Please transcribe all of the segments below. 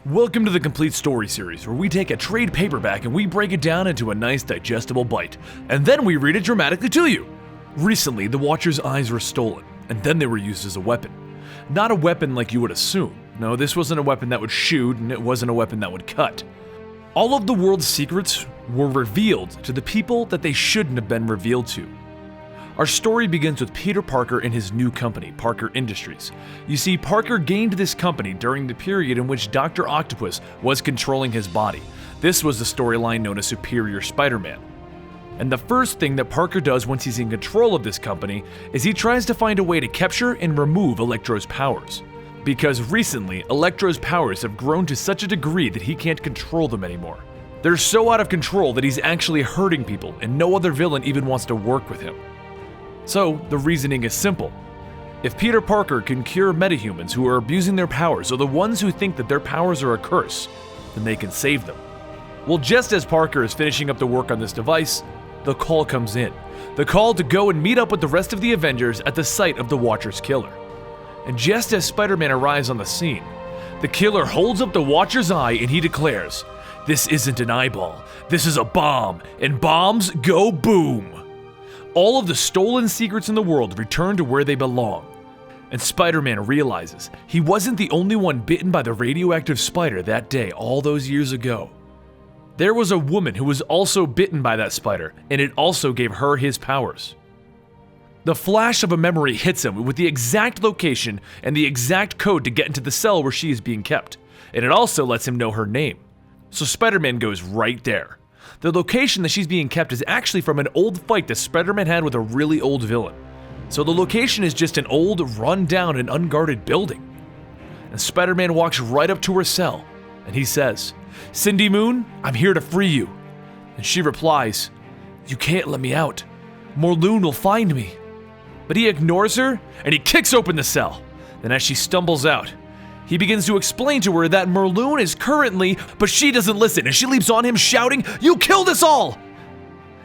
Welcome to the Complete Story series, where we take a trade paperback and we break it down into a nice digestible bite, and then we read it dramatically to you. Recently, the Watcher's eyes were stolen, and then they were used as a weapon. Not a weapon like you would assume. No, this wasn't a weapon that would shoot, and it wasn't a weapon that would cut. All of the world's secrets were revealed to the people that they shouldn't have been revealed to. Our story begins with Peter Parker and his new company, Parker Industries. You see, Parker gained this company during the period in which Dr. Octopus was controlling his body. This was the storyline known as Superior Spider-Man. And the first thing that Parker does once he's in control of this company is he tries to find a way to capture and remove Electro's powers. Because recently, Electro's powers have grown to such a degree that he can't control them anymore. They're so out of control that he's actually hurting people, and no other villain even wants to work with him. So, the reasoning is simple. If Peter Parker can cure metahumans who are abusing their powers or the ones who think that their powers are a curse, then they can save them. Well, just as Parker is finishing up the work on this device, the call comes in. The call to go and meet up with the rest of the Avengers at the site of the Watcher's killer. And just as Spider-Man arrives on the scene, the killer holds up the Watcher's eye and he declares, "This isn't an eyeball, this is a bomb, and bombs go boom." All of the stolen secrets in the world return to where they belong. And Spider-Man realizes he wasn't the only one bitten by the radioactive spider that day all those years ago. There was a woman who was also bitten by that spider, and it also gave her his powers. The flash of a memory hits him with the exact location and the exact code to get into the cell where she is being kept, and it also lets him know her name. So Spider-Man goes right there. The location that she's being kept is actually from an old fight that Spider-Man had with a really old villain. So the location is just an old, run-down and unguarded building. And Spider-Man walks right up to her cell, and he says, "Cindy Moon, I'm here to free you." And she replies, "You can't let me out. Morlun will find me." But he ignores her, and he kicks open the cell. Then as she stumbles out, he begins to explain to her that Morlun is currently, but she doesn't listen, and she leaps on him shouting, "You killed us all!"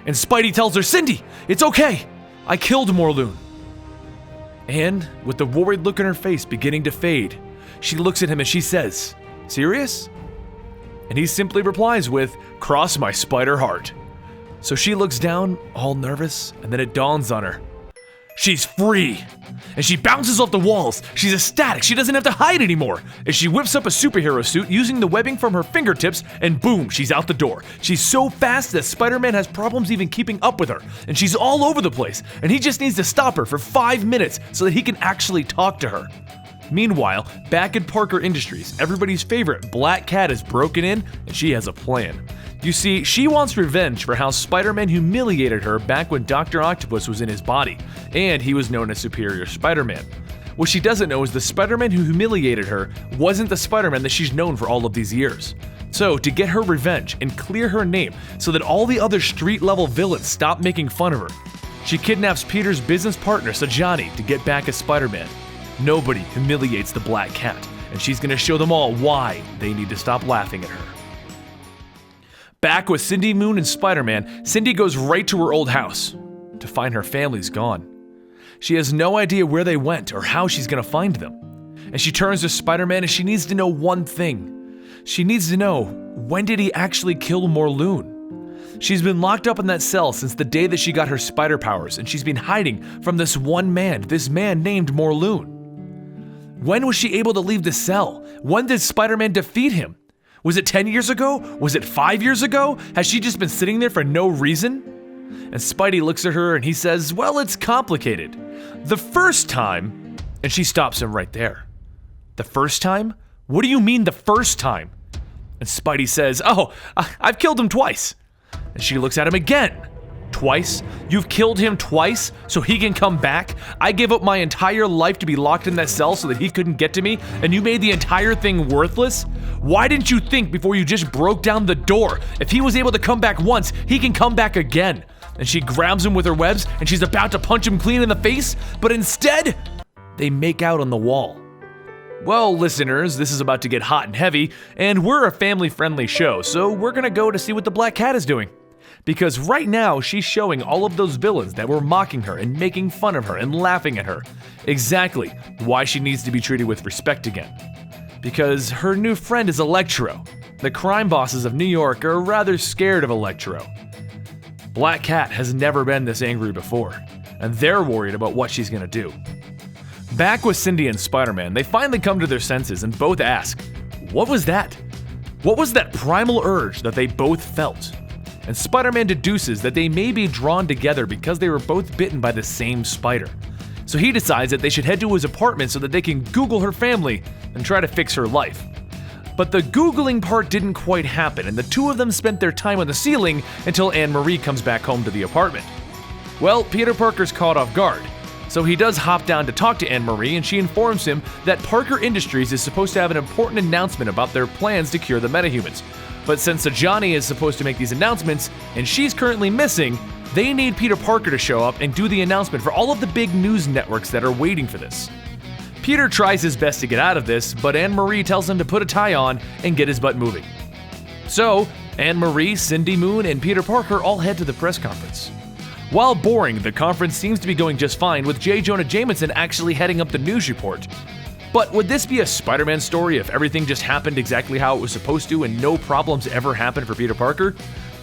And Spidey tells her, "Cindy, it's okay. I killed Morlun." And with the worried look on her face beginning to fade, she looks at him and she says, "Serious?" And he simply replies with, "Cross my spider heart." So she looks down, all nervous, and then it dawns on her. She's free! And she bounces off the walls. She's ecstatic. She doesn't have to hide anymore. As she whips up a superhero suit using the webbing from her fingertips, and boom, she's out the door. She's so fast that Spider-Man has problems even keeping up with her, and she's all over the place, and he just needs to stop her for 5 minutes so that he can actually talk to her. Meanwhile, back at Parker Industries, everybody's favorite Black Cat is broken in, and she has a plan. You see, she wants revenge for how Spider-Man humiliated her back when Dr. Octopus was in his body, and he was known as Superior Spider-Man. What she doesn't know is the Spider-Man who humiliated her wasn't the Spider-Man that she's known for all of these years. So, to get her revenge and clear her name so that all the other street-level villains stop making fun of her, she kidnaps Peter's business partner, Sajani, to get back at Spider-Man. Nobody humiliates the Black Cat, and she's gonna show them all why they need to stop laughing at her. Back with Cindy Moon and Spider-Man, Cindy goes right to her old house to find her family's gone. She has no idea where they went or how she's gonna find them. And she turns to Spider-Man and she needs to know one thing. She needs to know, when did he actually kill Morlun? She's been locked up in that cell since the day that she got her spider powers, and she's been hiding from this one man, this man named Morlun. When was she able to leave the cell? When did Spider-Man defeat him? Was it 10 years ago? Was it 5 years ago? Has she just been sitting there for no reason? And Spidey looks at her and he says, "Well, it's complicated. The first time," and she stops him right there. "The first time? What do you mean the first time?" And Spidey says, "Oh, I've killed him twice." And she looks at him again. "Twice? You've killed him twice so he can come back? I gave up my entire life to be locked in that cell so that he couldn't get to me, and you made the entire thing worthless? Why didn't you think before you just broke down the door? If he was able to come back once, he can come back again." And she grabs him with her webs, and she's about to punch him clean in the face, but instead, they make out on the wall. Well, listeners, this is about to get hot and heavy, and we're a family-friendly show, so we're gonna go to see what the Black Cat is doing. Because right now, she's showing all of those villains that were mocking her and making fun of her and laughing at her exactly why she needs to be treated with respect again. because her new friend is Electro. The crime bosses of New York are rather scared of Electro. Black Cat has never been this angry before, and they're worried about what she's gonna do. Back with Cindy and Spider-Man, they finally come to their senses and both ask, what was that? What was that primal urge that they both felt? And Spider-Man deduces that they may be drawn together because they were both bitten by the same spider. So he decides that they should head to his apartment so that they can Google her family and try to fix her life. But the Googling part didn't quite happen, and the two of them spent their time on the ceiling until Anne-Marie comes back home to the apartment. Well, Peter Parker's caught off guard, so he does hop down to talk to Anne-Marie, and she informs him that Parker Industries is supposed to have an important announcement about their plans to cure the metahumans. But since Johnny is supposed to make these announcements, and she's currently missing, they need Peter Parker to show up and do the announcement for all of the big news networks that are waiting for this. Peter tries his best to get out of this, but Anne-Marie tells him to put a tie on and get his butt moving. So, Anne-Marie, Cindy Moon, and Peter Parker all head to the press conference. While boring, the conference seems to be going just fine, with J. Jonah Jameson actually heading up the news report. But would this be a Spider-Man story if everything just happened exactly how it was supposed to and no problems ever happened for Peter Parker?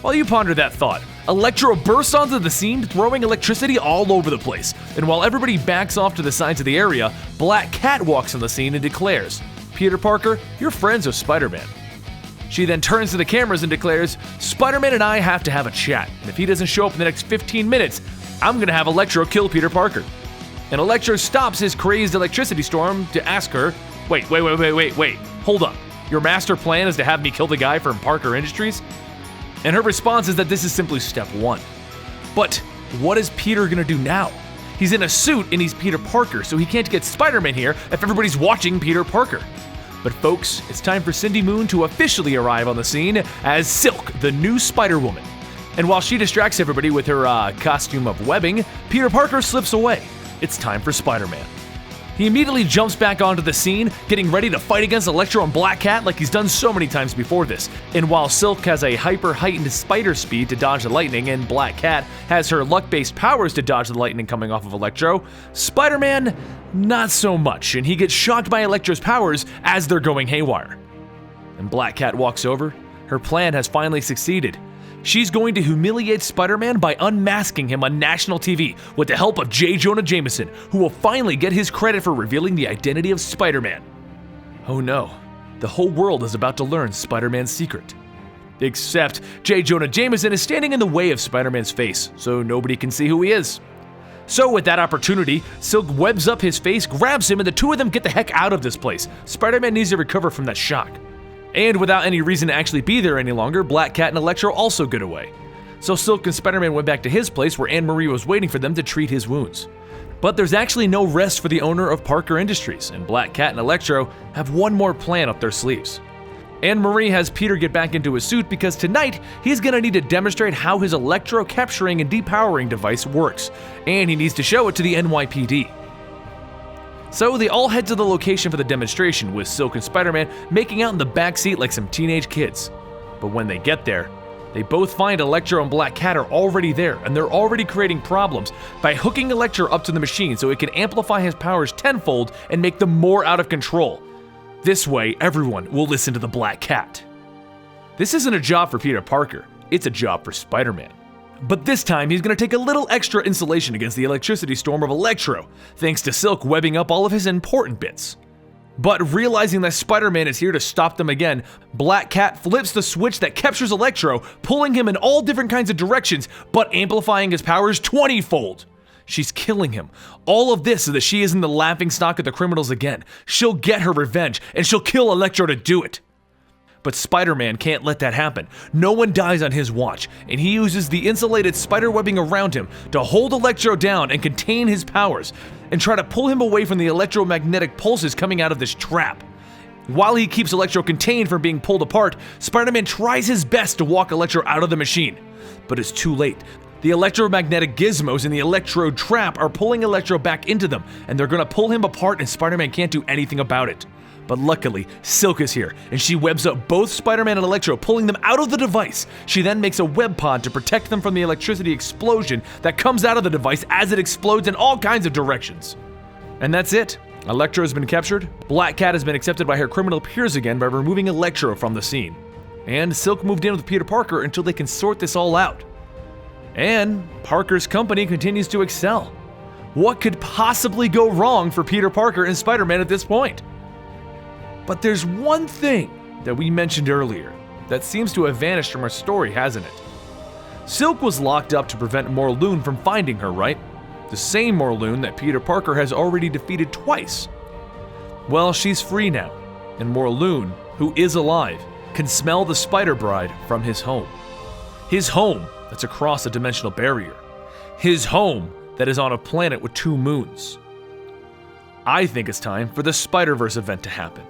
While you ponder that thought, Electro bursts onto the scene, throwing electricity all over the place. And while everybody backs off to the sides of the area, Black Cat walks on the scene and declares, "Peter Parker, you're friends with Spider-Man." She then turns to the cameras and declares, "Spider-Man and I have to have a chat, and if he doesn't show up in the next 15 minutes, I'm gonna have Electro kill Peter Parker." And Electro stops his crazed electricity storm to ask her, wait, hold up. Your master plan is to have me kill the guy from Parker Industries? And her response is that this is simply step one. But what is Peter gonna do now? He's in a suit and he's Peter Parker, so he can't get Spider-Man here if everybody's watching Peter Parker. But folks, it's time for Cindy Moon to officially arrive on the scene as Silk, the new Spider-Woman. And while she distracts everybody with her costume of webbing, Peter Parker slips away. It's time for Spider-Man. He immediately jumps back onto the scene, getting ready to fight against Electro and Black Cat like he's done so many times before this. And while Silk has a hyper-heightened spider speed to dodge the lightning, and Black Cat has her luck-based powers to dodge the lightning coming off of Electro, Spider-Man, not so much, and he gets shocked by Electro's powers as they're going haywire. And Black Cat walks over. Her plan has finally succeeded. She's going to humiliate Spider-Man by unmasking him on national TV with the help of J. Jonah Jameson, who will finally get his credit for revealing the identity of Spider-Man. Oh no, the whole world is about to learn Spider-Man's secret. Except J. Jonah Jameson is standing in the way of Spider-Man's face, so nobody can see who he is. So with that opportunity, Silk webs up his face, grabs him, and the two of them get the heck out of this place. Spider-Man needs to recover from that shock. And without any reason to actually be there any longer, Black Cat and Electro also get away. So Silk and Spider-Man went back to his place where Anne-Marie was waiting for them to treat his wounds. But there's actually no rest for the owner of Parker Industries, and Black Cat and Electro have one more plan up their sleeves. Anne-Marie has Peter get back into his suit because tonight he's gonna need to demonstrate how his Electro capturing and depowering device works, and he needs to show it to the NYPD. So they all head to the location for the demonstration, with Silk and Spider-Man making out in the backseat like some teenage kids. But when they get there, they both find Electro and Black Cat are already there, and they're already creating problems by hooking Electro up to the machine so it can amplify his powers tenfold and make them more out of control. This way, everyone will listen to the Black Cat. This isn't a job for Peter Parker, it's a job for Spider-Man. But this time, he's gonna take a little extra insulation against the electricity storm of Electro, thanks to Silk webbing up all of his important bits. But realizing that Spider-Man is here to stop them again, Black Cat flips the switch that captures Electro, pulling him in all different kinds of directions, but amplifying his powers 20-fold. She's killing him. All of this so that she isn't the laughingstock of the criminals again. She'll get her revenge, and she'll kill Electro to do it. But Spider-Man can't let that happen. No one dies on his watch, and he uses the insulated spider webbing around him to hold Electro down and contain his powers, and try to pull him away from the electromagnetic pulses coming out of this trap. While he keeps Electro contained from being pulled apart, Spider-Man tries his best to walk Electro out of the machine. But it's too late. The electromagnetic gizmos in the electrode trap are pulling Electro back into them, and they're gonna pull him apart, and Spider-Man can't do anything about it. But luckily, Silk is here, and she webs up both Spider-Man and Electro, pulling them out of the device. She then makes a web pod to protect them from the electricity explosion that comes out of the device as it explodes in all kinds of directions. And that's it. Electro has been captured, Black Cat has been accepted by her criminal peers again by removing Electro from the scene, and Silk moved in with Peter Parker until they can sort this all out. And Parker's company continues to excel. What could possibly go wrong for Peter Parker and Spider-Man at this point? But there's one thing that we mentioned earlier that seems to have vanished from our story, hasn't it? Silk was locked up to prevent Morlun from finding her, right? The same Morlun that Peter Parker has already defeated twice. Well, she's free now, and Morlun, who is alive, can smell the Spider Bride from his home. His home that's across a dimensional barrier. His home that is on a planet with 2 moons. I think it's time for the Spider-Verse event to happen,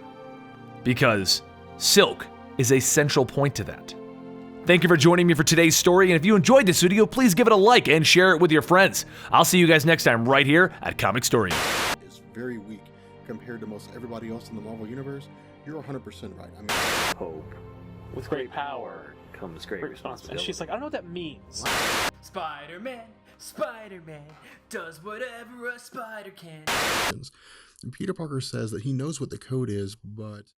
because Silk is a central point to that. Thank you for joining me for today's story, and if you enjoyed this video, please give it a like and share it with your friends. I'll see you guys next time right here at Comicstorian. Is very weak compared to most everybody else in the Marvel Universe. You're 100% right. I mean, hope. With great power comes great responsibility. And she's like, I don't know what that means. Spider-Man, Spider-Man, does whatever a spider can. and Peter Parker says that he knows what the code is, but